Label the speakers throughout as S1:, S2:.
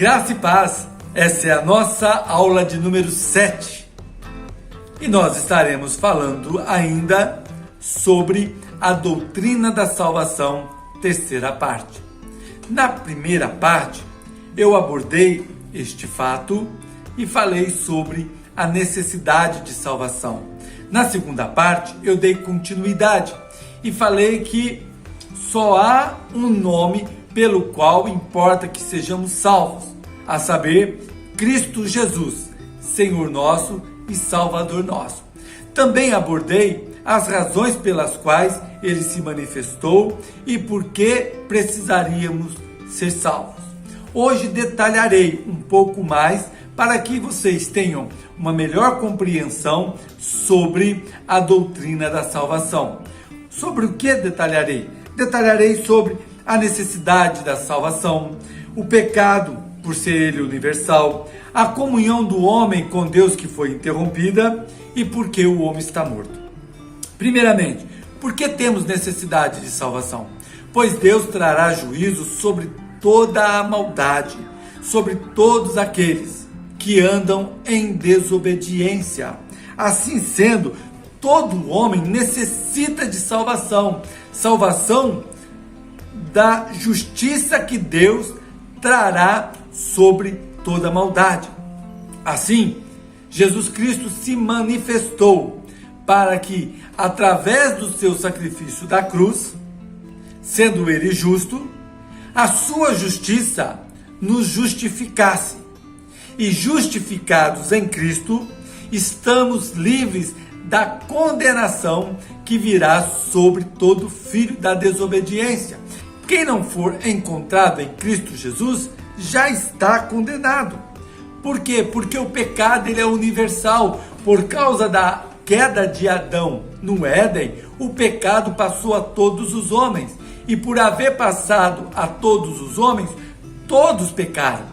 S1: Graça e paz, essa é a nossa aula de número 7 e nós estaremos falando ainda sobre a doutrina da salvação, terceira parte. Na primeira parte, eu abordei este fato e falei sobre a necessidade de salvação. Na segunda parte, eu dei continuidade e falei que só há um nome pelo qual importa que sejamos salvos, a saber, Cristo Jesus, Senhor nosso e Salvador nosso. Também abordei as razões pelas quais ele se manifestou e por que precisaríamos ser salvos. Hoje detalharei um pouco mais para que vocês tenham uma melhor compreensão sobre a doutrina da salvação. Sobre o que detalharei? Detalharei sobre a necessidade da salvação, o pecado, por ser ele universal, a comunhão do homem com Deus que foi interrompida e por que o homem está morto. Primeiramente, por que temos necessidade de salvação? Pois Deus trará juízo sobre toda a maldade, sobre todos aqueles que andam em desobediência. Assim sendo, todo homem necessita de salvação, salvação da justiça que Deus trará sobre toda a maldade. Assim, Jesus Cristo se manifestou para que, através do seu sacrifício da cruz, sendo ele justo, a sua justiça nos justificasse. E justificados em Cristo, estamos livres da condenação que virá sobre todo filho da desobediência. Quem não for encontrado em Cristo Jesus já está condenado. Por quê? Porque o pecado ele é universal. Por causa da queda de Adão no Éden, o pecado passou a todos os homens. E por haver passado a todos os homens, todos pecaram.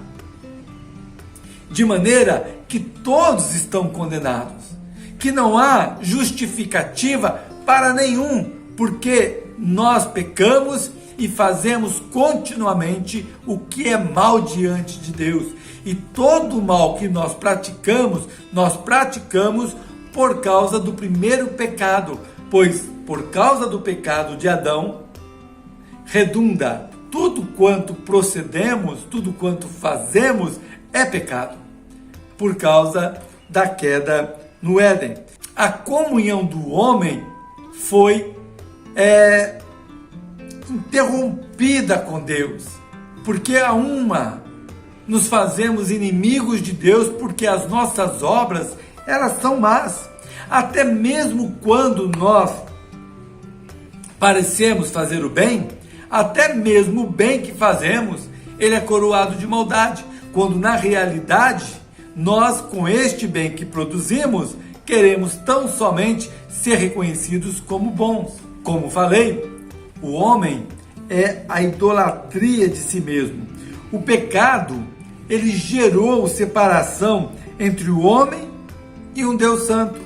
S1: De maneira que todos estão condenados. Que não há justificativa para nenhum, porque nós pecamos e fazemos continuamente o que é mal diante de Deus. E todo o mal que nós praticamos por causa do primeiro pecado, pois por causa do pecado de Adão, redunda tudo quanto procedemos, tudo quanto fazemos é pecado, por causa da queda no Éden. A comunhão do homem foi interrompida com Deus, porque a uma nos fazemos inimigos de Deus, porque as nossas obras elas são más. Até mesmo quando nós parecemos fazer o bem, até mesmo o bem que fazemos, ele é coroado de maldade, quando na realidade nós, com este bem que produzimos, queremos tão somente ser reconhecidos como bons. Como falei, o homem é a idolatria de si mesmo. O pecado, ele gerou separação entre o homem e um Deus santo.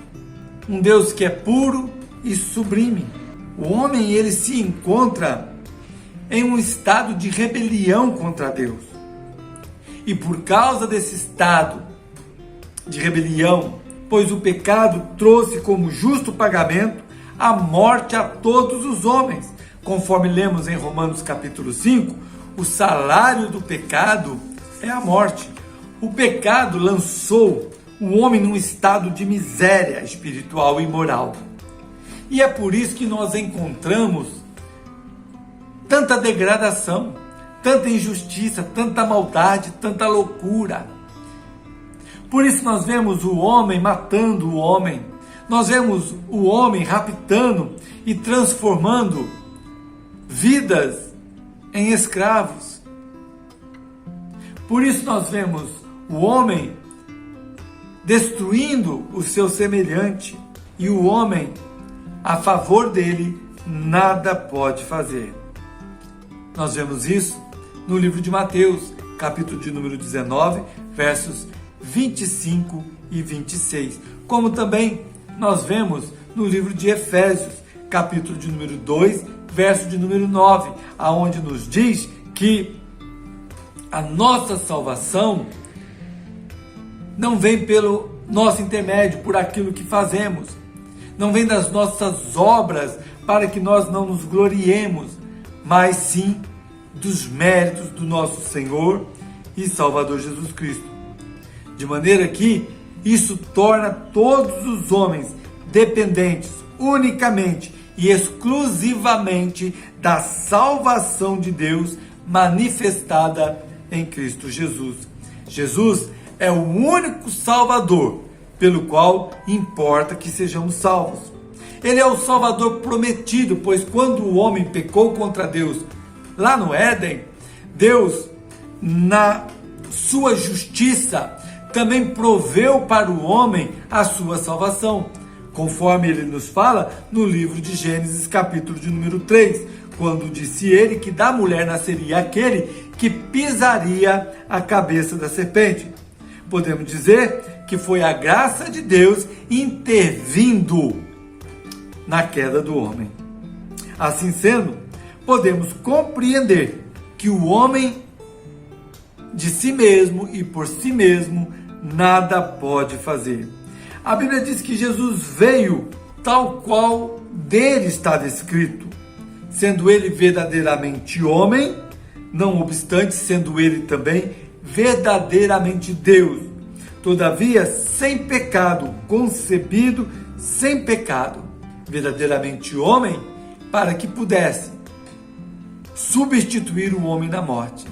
S1: Um Deus que é puro e sublime. O homem, ele se encontra em um estado de rebelião contra Deus. E por causa desse estado de rebelião, pois o pecado trouxe como justo pagamento a morte a todos os homens. Conforme lemos em Romanos capítulo 5, o salário do pecado é a morte. O pecado lançou o homem num estado de miséria espiritual e moral. E é por isso que nós encontramos tanta degradação, tanta injustiça, tanta maldade, tanta loucura. Por isso nós vemos o homem matando o homem. Nós vemos o homem raptando e transformando vidas em escravos. Por isso nós vemos o homem destruindo o seu semelhante e o homem, a favor dele, nada pode fazer. Nós vemos isso no livro de Mateus, capítulo de número 19, versos 25 e 26. Como também nós vemos no livro de Efésios, capítulo de número 2, verso de número 9, aonde nos diz que A nossa salvação não vem pelo nosso intermédio, por aquilo que fazemos. Não vem das nossas obras para que nós não nos gloriemos, mas sim dos méritos do nosso Senhor e Salvador Jesus Cristo. De maneira que isso torna todos os homens dependentes unicamente e exclusivamente da salvação de Deus manifestada em Cristo Jesus. Jesus é o único Salvador pelo qual importa que sejamos salvos. Ele é o Salvador prometido, pois quando o homem pecou contra Deus lá no Éden, Deus, na sua justiça, também proveu para o homem a sua salvação, conforme ele nos fala no livro de Gênesis, capítulo de número 3, quando disse ele que da mulher nasceria aquele que pisaria a cabeça da serpente. Podemos dizer que foi a graça de Deus intervindo na queda do homem. Assim sendo, podemos compreender que o homem de si mesmo e por si mesmo nada pode fazer. A Bíblia diz que Jesus veio tal qual dele estava escrito, sendo ele verdadeiramente homem, não obstante sendo ele também verdadeiramente Deus. Todavia, sem pecado, concebido sem pecado, verdadeiramente homem, para que pudesse substituir o homem na morte,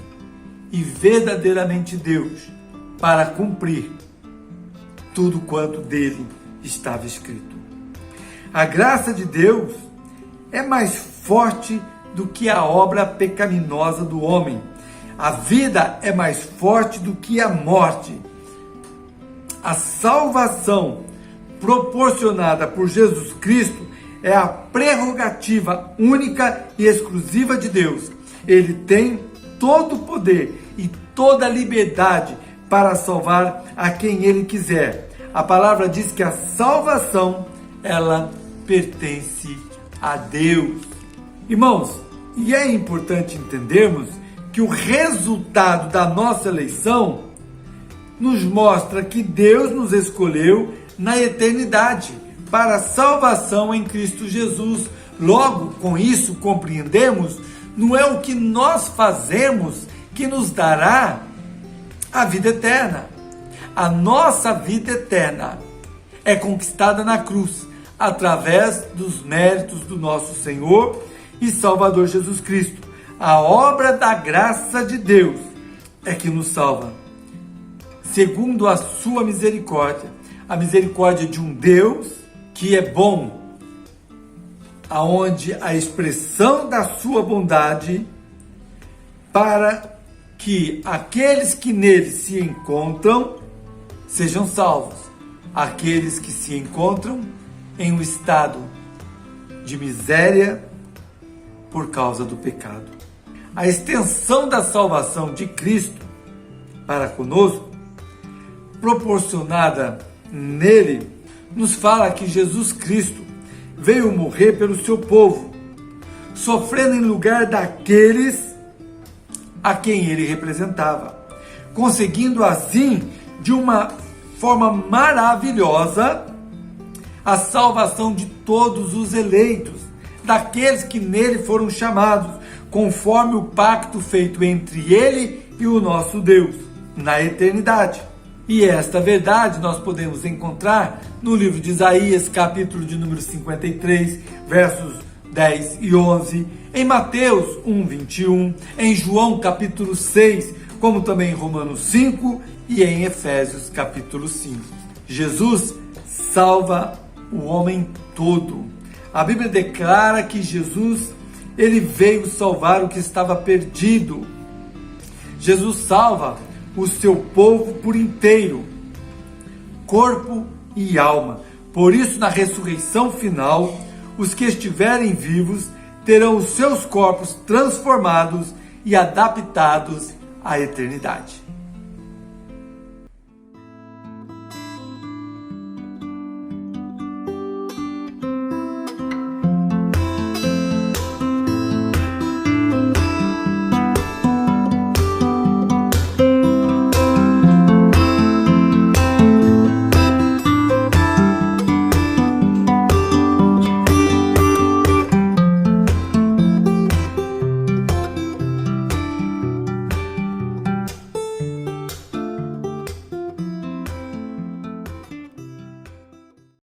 S1: e verdadeiramente Deus, para cumprir tudo quanto dele estava escrito. A graça de Deus é mais forte do que a obra pecaminosa do homem. A vida é mais forte do que a morte. A salvação proporcionada por Jesus Cristo é a prerrogativa única e exclusiva de Deus. Ele tem todo o poder e toda a liberdade para salvar a quem ele quiser. A palavra diz que a salvação, ela pertence a Deus. Irmãos, e é importante entendermos que o resultado da nossa eleição nos mostra que Deus nos escolheu na eternidade para a salvação em Cristo Jesus. Logo, com isso, compreendemos, não é o que nós fazemos que nos dará a vida eterna. A nossa vida eterna é conquistada na cruz, através dos méritos do nosso Senhor e Salvador Jesus Cristo. A obra da graça de Deus é que nos salva, segundo a sua misericórdia, a misericórdia de um Deus que é bom, aonde a expressão da sua bondade para que aqueles que nele se encontram sejam salvos, aqueles que se encontram em um estado de miséria por causa do pecado. A extensão da salvação de Cristo para conosco, proporcionada nele, nos fala que Jesus Cristo veio morrer pelo seu povo, sofrendo em lugar daqueles a quem ele representava, conseguindo assim, de uma forma maravilhosa, a salvação de todos os eleitos, daqueles que nele foram chamados, conforme o pacto feito entre ele e o nosso Deus, na eternidade. E esta verdade nós podemos encontrar no livro de Isaías, capítulo de número 53, versos 10 e 11, em Mateus 1:21, em João capítulo 6, como também em Romanos 5 e em Efésios capítulo 5. Jesus salva o homem todo. A Bíblia declara que Jesus, ele veio salvar o que estava perdido. Jesus salva o seu povo por inteiro, corpo e alma. Por isso, na ressurreição final, os que estiverem vivos terão os seus corpos transformados e adaptados à eternidade.